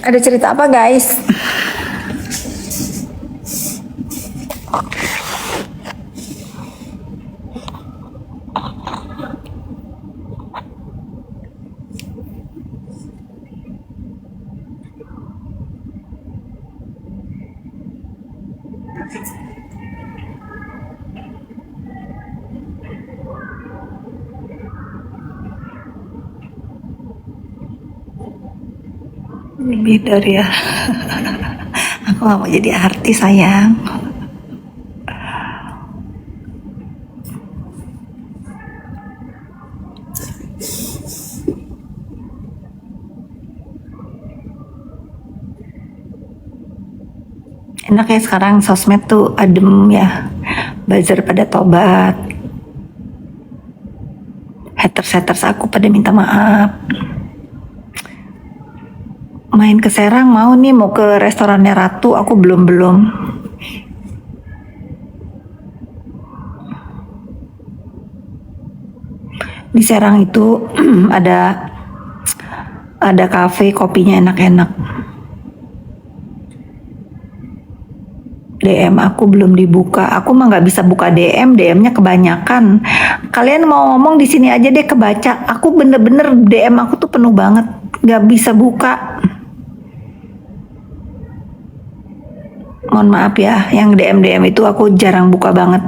Ada cerita apa guys? Lebih dari ya. Aku gak mau jadi artis sayang. Enak ya sekarang sosmed tuh adem ya. Buzzer pada tobat. Haters aku pada minta maaf. Main ke Serang mau nih, mau ke restorannya Ratu, aku belum. Di Serang itu ada kafe kopinya enak-enak. DM aku belum dibuka. Aku mah nggak bisa buka DM-nya kebanyakan. Kalian mau ngomong di sini aja deh kebaca. Aku bener-bener DM aku tuh penuh banget, nggak bisa buka. Mohon maaf ya, yang DM itu aku jarang buka banget.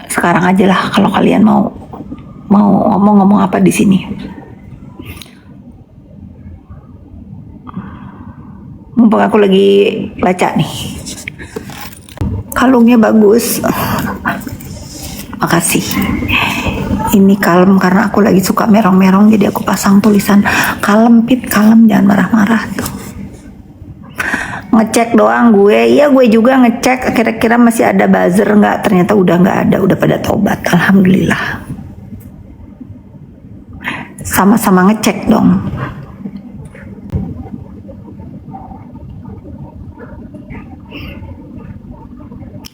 Sekarang aja lah kalau kalian mau ngomong apa di sini. Mumpung aku lagi baca nih. Kalungnya bagus. Makasih. Ini kalem karena aku lagi suka merong-merong, jadi aku pasang tulisan kalem Pit, kalem, jangan marah-marah tuh. Ngecek doang gue, iya gue juga ngecek kira-kira masih ada buzzer nggak, ternyata udah nggak ada, udah pada tobat, alhamdulillah. Sama-sama ngecek dong.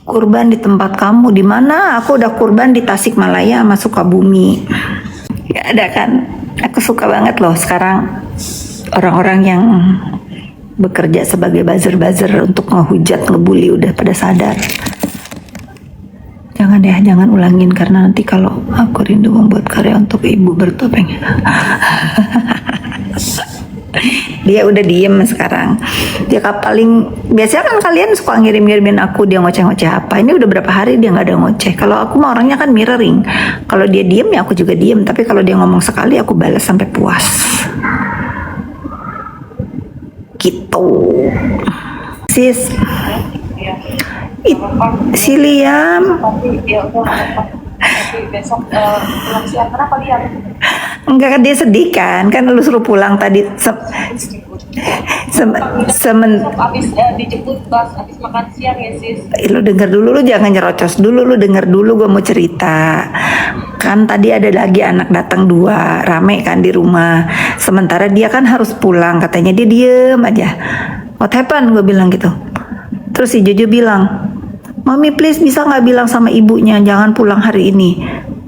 Kurban di tempat kamu di mana? Aku udah kurban di Tasikmalaya sama Sukabumi. Gak ada kan? Aku suka banget loh sekarang orang-orang yang bekerja sebagai buzzer untuk ngehujat, ngebully udah pada sadar. Jangan ya, jangan ulangin karena nanti kalau aku rindu membuat karya untuk ibu bertopeng. Dia udah diem sekarang. Dia paling biasanya kan kalian suka ngirim-ngirimin aku dia ngoceh-ngoceh apa. Ini udah berapa hari dia nggak ada ngoceh. Kalau aku mah orangnya kan mirroring. Kalau dia diem ya aku juga diem. Tapi kalau dia ngomong sekali aku balas sampai puas. Gitu. Sis. Si Liam. Besok pulang siang, kenapa Liam? Enggak kan dia sedih kan lu suruh pulang tadi Abis dijemput bas, abis makan siang ya sis. Lu denger dulu, lu jangan nyerocos dulu, lu denger dulu gue mau cerita. Kan tadi ada lagi anak datang 2, rame kan di rumah. Sementara dia kan harus pulang, katanya dia diem aja. What happened? Gue bilang gitu. Terus si Jojo bilang, Mami please bisa nggak bilang sama ibunya jangan pulang hari ini.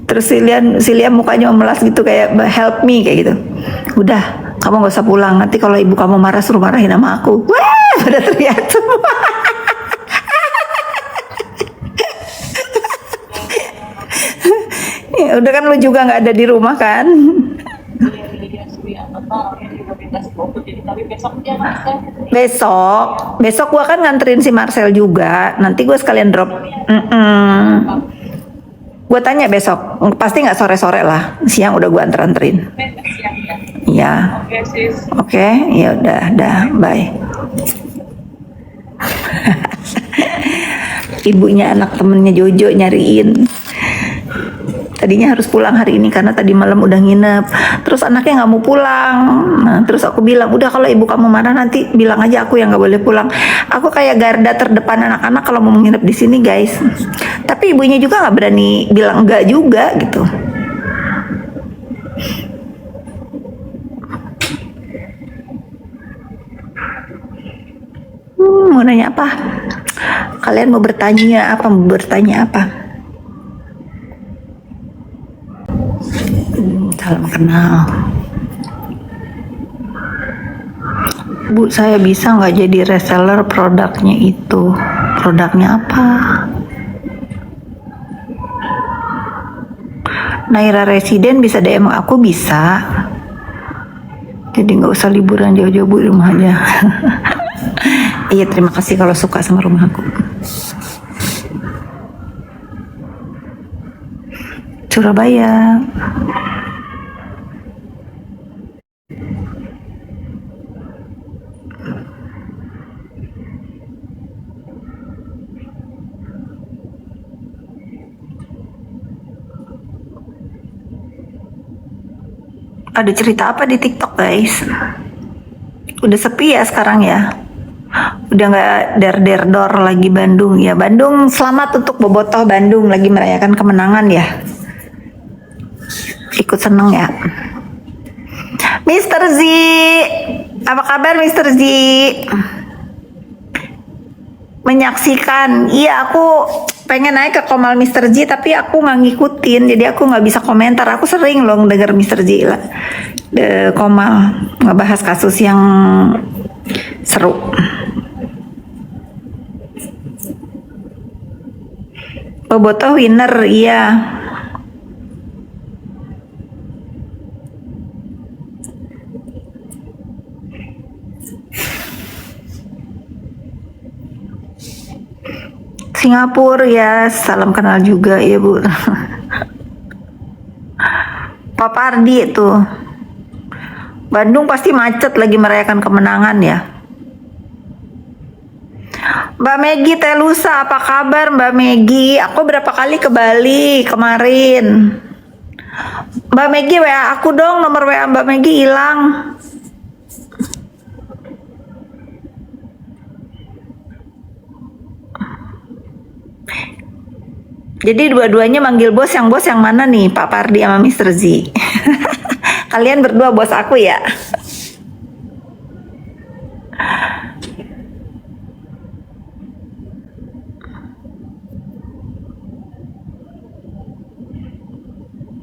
Terus si Liam mukanya memelas gitu kayak help me kayak gitu. Udah, kamu gak usah pulang. Nanti kalau ibu kamu marah suruh marahin sama aku. Wah, pada teriak semua. Ya, udah kan lu juga nggak ada di rumah kan? Besok gua kan nganterin si Marcel juga. Nanti gue sekalian drop. Gue tanya besok, pasti nggak sore-sore lah, siang udah gue anterin. Iya. Oke, ya udah, bye. Ibunya anak temennya Jojo nyariin. Tadinya harus pulang hari ini karena tadi malam udah nginep. Terus anaknya nggak mau pulang. Nah, terus aku bilang, udah kalau ibu kamu marah nanti bilang aja aku yang nggak boleh pulang. Aku kayak garda terdepan anak-anak kalau mau nginep di sini guys. Tapi ibunya juga nggak berani bilang enggak juga gitu. Mau nanya apa? Kalian mau bertanya apa? Salam kenal. Bu, saya bisa nggak jadi reseller produknya itu? Produknya apa? Naira Residen bisa DM aku, bisa. Jadi nggak usah liburan jauh-jauh, Bu, di rumah aja. Iya, terima kasih kalau suka sama rumah aku. Surabaya. Ada cerita apa di TikTok, guys? Udah sepi ya sekarang ya? Udah nggak der-der-dor lagi Bandung ya? Bandung, selamat untuk Bobotoh Bandung lagi merayakan kemenangan ya. Ikut seneng ya. Mr. Z, apa kabar Mr. Z? Menyaksikan, iya aku pengen naik ke Komal Mr. Z tapi aku nggak ngikutin, jadi aku nggak bisa komentar. Aku sering loh denger Mr. Z lah, Komal ngebahas kasus yang seru. Bobotoh winner, iya. Singapura ya, salam kenal juga ya Bu. Pak Pardi itu. Bandung pasti macet lagi merayakan kemenangan ya. Mbak Megi Telusa, apa kabar Mbak Megi? Aku berapa kali ke Bali kemarin. Mbak Megi WA aku dong, nomor WA Mbak Megi hilang. Jadi dua-duanya manggil bos yang mana nih? Pak Pardi sama Mr. Z. Kalian berdua bos aku ya.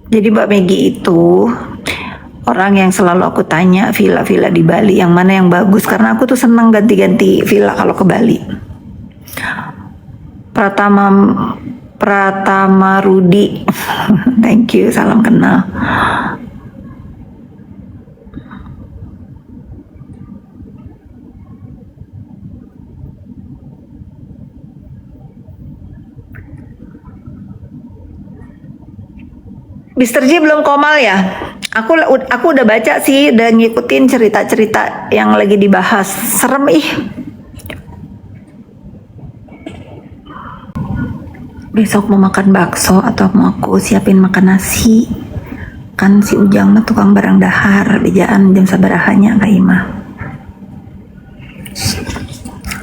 Jadi Mbak Megi itu orang yang selalu aku tanya villa-villa di Bali yang mana yang bagus, karena aku tuh seneng ganti-ganti villa kalau ke Bali. Pratama Rudi, thank you, salam kenal. Mr. J belum Komal ya? Aku udah baca sih, udah ngikutin cerita-cerita yang lagi dibahas. Serem ih. Besok mau makan bakso atau mau aku siapin makan nasi? Kan si Ujang mah tukang barang dahar, bejaan jam sabarahannya Kak Ima.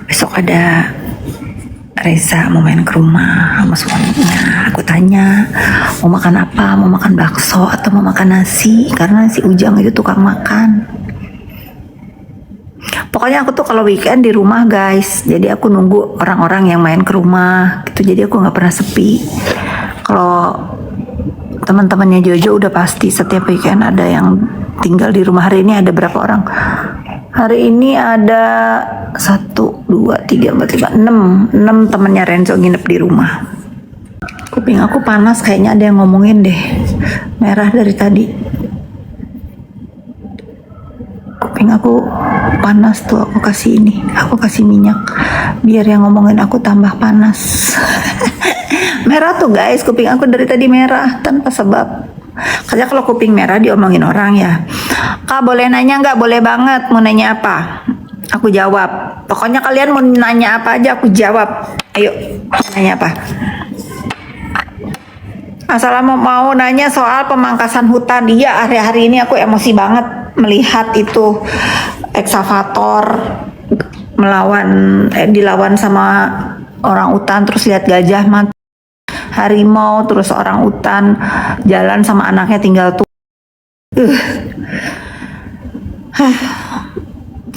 Besok ada Reza mau main ke rumah sama suaminya. Aku tanya mau makan apa, mau makan bakso atau mau makan nasi, karena si Ujang itu tukang makan. Pokoknya aku tuh kalau weekend di rumah guys, jadi aku nunggu orang-orang yang main ke rumah gitu, jadi aku nggak pernah sepi. Kalau teman-temannya Jojo udah pasti setiap weekend ada yang tinggal di rumah. Hari ini ada berapa orang? Hari ini ada 1, 2, 3, 4, 5, 6 temennya Renzo nginep di rumah. Kuping aku panas, kayaknya ada yang ngomongin deh. Merah dari tadi. Kuping aku panas tuh, aku kasih minyak biar yang ngomongin aku tambah panas. Merah tuh guys, kuping aku dari tadi merah tanpa sebab. Karena kalau kuping merah diomongin orang ya, Kak boleh nanya nggak? Boleh banget. Mau nanya apa? Aku jawab. Pokoknya kalian mau nanya apa aja aku jawab. Ayo, nanya apa? Assalamualaikum, mau nanya soal pemangkasan hutan. Iya, hari-hari ini aku emosi banget melihat itu eksavator dilawan sama orang utan, terus lihat gajah mati, harimau, terus orang utan jalan sama anaknya tinggal tuh.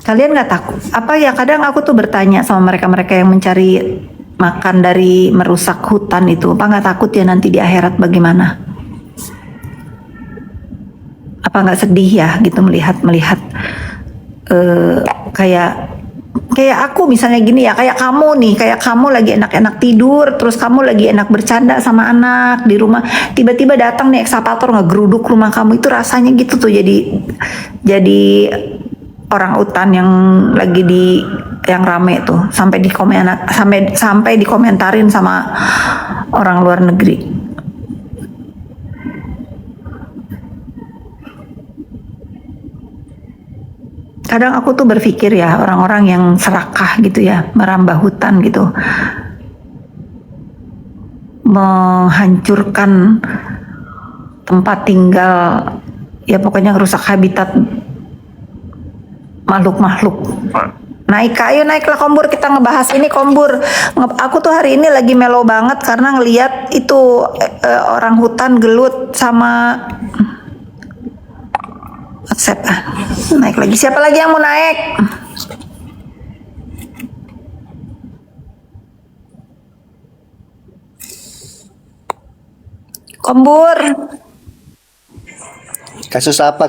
Kalian nggak takut? Apa ya, kadang aku tuh bertanya sama mereka-mereka yang mencari makan dari merusak hutan itu, apa nggak takut ya nanti di akhirat bagaimana? Apa nggak sedih ya gitu melihat kayak aku misalnya gini ya, kayak kamu nih, kayak kamu lagi enak-enak tidur, terus kamu lagi enak bercanda sama anak di rumah, tiba-tiba datang nih ekskavator ngegeruduk rumah kamu, itu rasanya gitu tuh, jadi orang utan yang lagi yang rame tuh, sampai dikomentarin sama orang luar negeri. Kadang aku tuh berpikir ya, orang-orang yang serakah gitu ya, merambah hutan gitu, menghancurkan tempat tinggal, ya pokoknya rusak habitat makhluk-makhluk. Ayo naiklah Kombur, kita ngebahas ini Kombur. Aku tuh hari ini lagi melo banget karena ngelihat itu orang hutan gelut sama WhatsApp. Naik lagi, siapa lagi yang mau naik? Kombur. Kasus apa?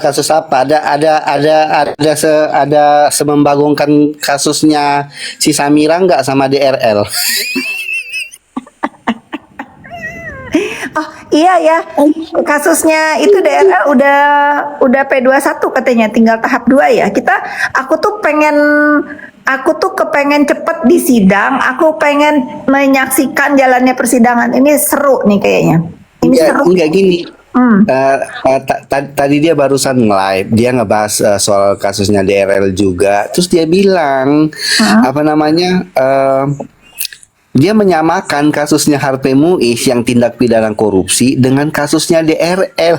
Ada semembagongkan kasusnya si Samira nggak sama DRL? Oh iya ya, kasusnya itu DRL udah P21 katanya, tinggal tahap 2 ya. Aku tuh kepengen cepet di sidang, aku pengen menyaksikan jalannya persidangan. Ini seru nih kayaknya. Ini seru. Enggak gini. Tadi dia barusan live, dia ngebahas soal kasusnya DRL juga. Terus dia bilang apa namanya? Dia menyamakan kasusnya Harvey Muiz yang tindak pidana korupsi dengan kasusnya DRL.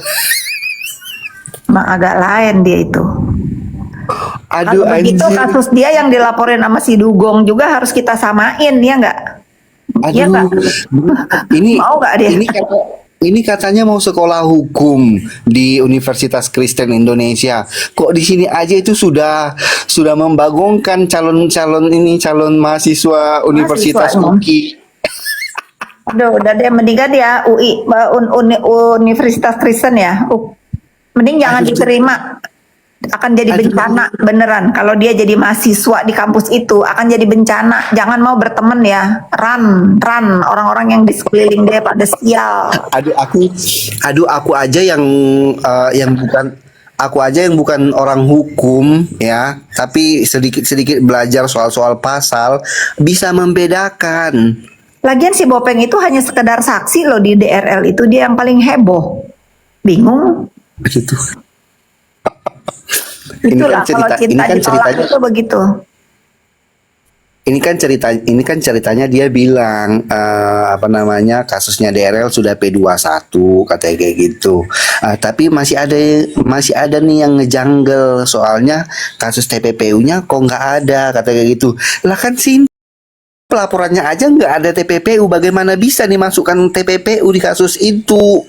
Emang agak lain dia itu. Aduh, Kalau begitu anjir. kasus dia yang dilaporin sama si Dugong juga harus kita samain, ya nggak? Iya Aduh, nggak? ini Mau nggak dia? ini katanya mau sekolah hukum di Universitas Kristen Indonesia. Kok di sini aja itu sudah membagongkan calon mahasiswa Universitas Mahasiswa, UKI. Aduh, udah deh, mendingan ya Universitas Kristen ya. Mending jangan diterima. Akan jadi bencana beneran. Kalau dia jadi mahasiswa di kampus itu akan jadi bencana. Jangan mau berteman ya. Run. Orang-orang yang di sekeliling dia pada sial. Aku aja yang bukan orang hukum ya, tapi sedikit belajar soal pasal bisa membedakan. Lagian si Bopeng itu hanya sekedar saksi loh di DRL itu, dia yang paling heboh. Bingung? Begitu. Itulah kalau cinta ditolak ceritanya. itu begitu. Ini kan ceritanya dia bilang apa namanya, kasusnya DRL sudah P21 katanya kayak gitu. Tapi masih ada nih yang ngejanggal, soalnya kasus TPPU-nya kok nggak ada katanya kayak gitu. Lah kan sih pelaporannya aja nggak ada TPPU, bagaimana bisa dimasukkan TPPU di kasus itu?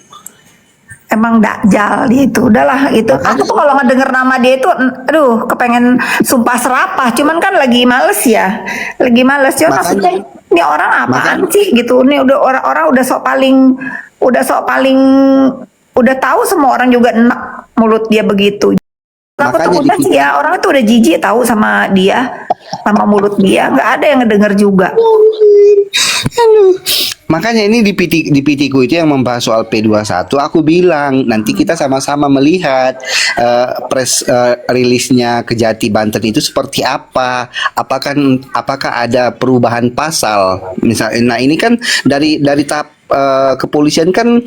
Emang dakjal dia itu. Udahlah itu. Aku tuh kalau ngedenger nama dia itu, aduh, kepengen sumpah serapah. Cuman kan lagi males ya. Cuman maksudnya ini orang apaan sih gitu. Ini udah orang-orang udah sok paling udah tahu, semua orang juga enak mulut dia begitu. Aku tuh udah sih ya, orang itu udah jijik tahu sama dia, sama mulut dia. Nggak ada yang ngedenger juga. Makanya ini di PT-ku itu yang membahas soal P21, aku bilang nanti kita sama-sama melihat press rilisnya Kejati Banten itu seperti apa. Apakah ada perubahan pasal? Misalnya, nah ini kan dari tahap kepolisian kan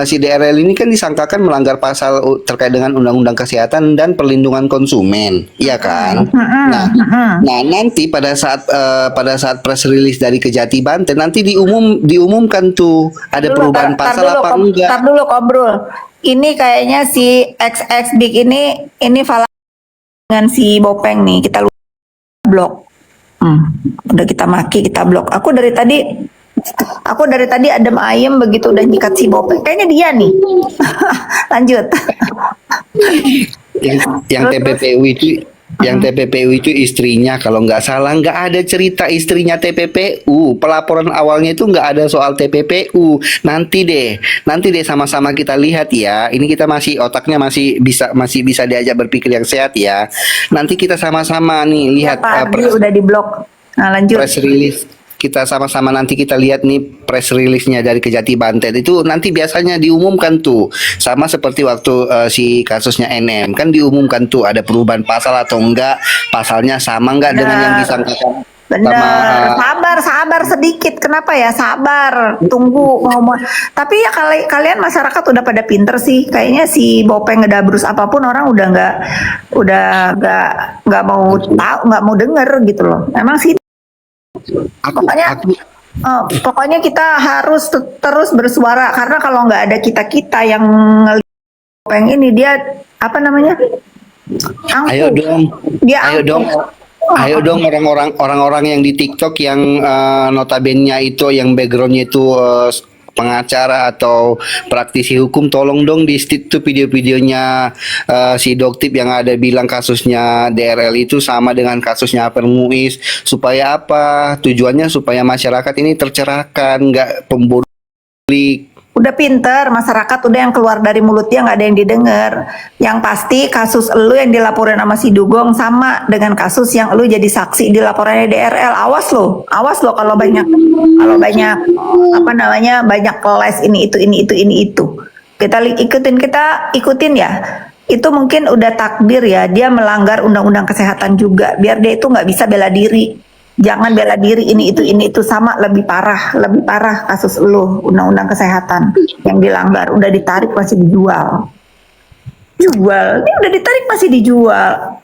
si DRL ini kan disangkakan melanggar pasal terkait dengan Undang-Undang Kesehatan dan Perlindungan Konsumen, iya kan? Nah, nanti pada saat press release dari Kejati Banten nanti diumumkan tuh ada perubahan pasal apa enggak? Tar dulu Kobrul. Ini kayaknya si XX Big ini falas dengan si Bopeng nih, kita blok. Udah kita maki, kita blok. Aku dari tadi adem ayem begitu udah nyikat si Bopeng. Kayaknya dia nih. Lanjut. yang TPPU itu Yang TPPU itu istrinya, kalau nggak salah nggak ada cerita istrinya TPPU. Pelaporan awalnya itu nggak ada soal TPPU. Nanti deh sama-sama kita lihat ya. Ini kita masih otaknya masih bisa diajak berpikir yang sehat ya. Nanti kita sama-sama nih lihat Pak Ardi udah di blok. Nah lanjut. press release. Kita sama-sama nanti kita lihat nih press release-nya dari Kejati Banten itu nanti biasanya diumumkan tuh, sama seperti waktu si kasusnya NM kan diumumkan tuh ada perubahan pasal atau enggak, pasalnya sama enggak dengan yang disangkakan sama Bener, sabar sedikit. Kenapa ya sabar? Tunggu ngomong. Tapi ya kalian masyarakat udah pada pinter sih. Kayaknya si Bopeng ngedabrus apapun orang udah nggak mau tahu, nggak mau denger gitu loh. Emang sih. Pokoknya pokoknya kita harus terus bersuara karena kalau nggak ada kita yang Bopeng ini dia apa namanya? ayo Angkuh. dong, Dia ayo angkuh. dong. Ayo dong orang-orang yang di TikTok yang notabene itu yang backgroundnya itu pengacara atau praktisi hukum, tolong dong di stit tuh video-videonya si Doktip yang ada bilang kasusnya DRL itu sama dengan kasusnya Aper Muiz, supaya apa? Tujuannya supaya masyarakat ini tercerahkan, nggak pembodoh. Udah pinter, masyarakat udah yang keluar dari mulutnya nggak ada yang didengar. Yang pasti kasus elu yang dilaporin sama si Dugong sama dengan kasus yang elu jadi saksi di laporannya DRL. Awas loh kalau banyak apa namanya banyak keles ini itu. Kita ikutin ya. Itu mungkin udah takdir ya, dia melanggar undang-undang kesehatan juga. Biar dia itu nggak bisa bela diri. Jangan bela diri ini itu sama lebih parah kasus lu undang-undang kesehatan yang dilanggar udah ditarik masih dijual ini udah ditarik masih dijual